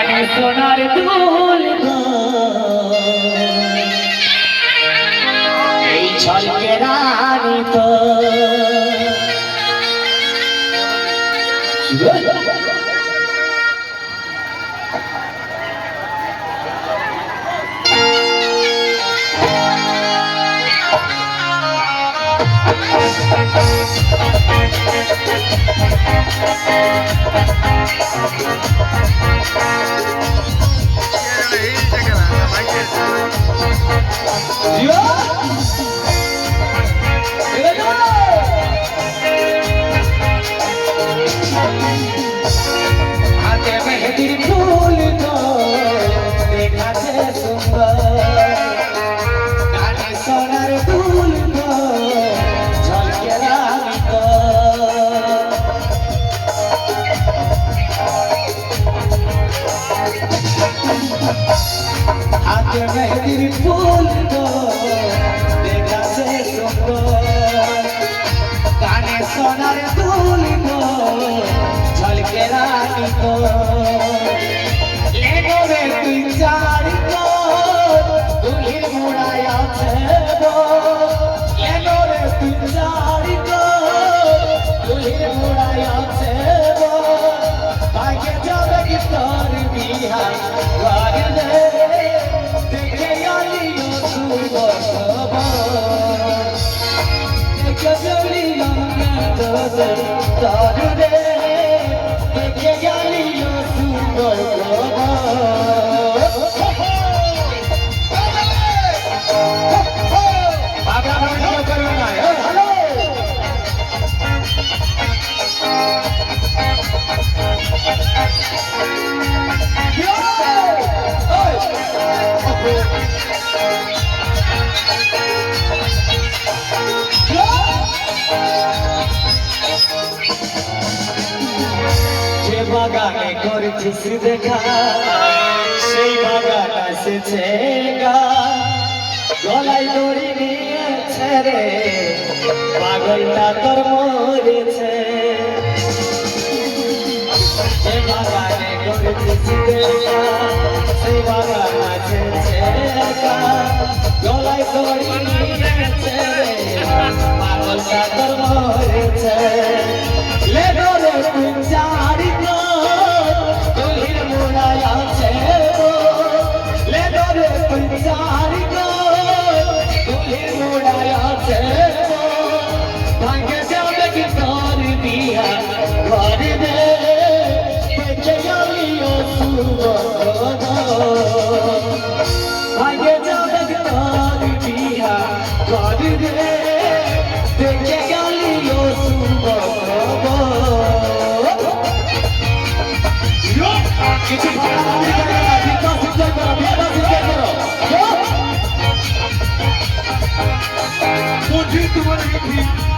কানে সোনার দুল এই ঝলকে রানী তো হাতে মেহেদির ফুল তো দেখাতে সুন্দর কানে সোনার দুল তো ঝলকে রানী তো হাতে মেহেদির ফুল তো দেখাতে সুন্দর কানে সোনার দুল তো ঝলকে রানী তো লেগো রে তুই চারি তো দুলির মুড়ায় আছে গো লেগো রে তুই চারি তো দুলির মুড়ায় আছে গো ভাগ্যে যাবে কি তোর বিহা ঘরে রে দেখে আলিও শুভ খবর দেখে জলিও না তোর রে দেখে আলিও শুভ যে বাগানে করেছিস দেখা সেই বাগান আসেছে গা গলায় দড়ি নিয়েছে রে পাগলটা তোর মরেছে যে বাগানে করেছিস দেখা সেই বাগান আসেছে গা গলায় দড়ি নিয়েছে রে পাগলটা তোর মরেছে লেগো রে তুই চারি তো দুলির মুড়ায় আছে গো লেগো রে তুই চারি তো দুলির মুড়ায় আছে গো ভাগ্যে যাবে কি তোর বিয়া ঘরে দে দেখে আলিও শুভ ভাগ্যে যাবে কি তোর বিয়া ঘরে দে দেখে আলিও শুভ কিছু मुझे तुम्हारे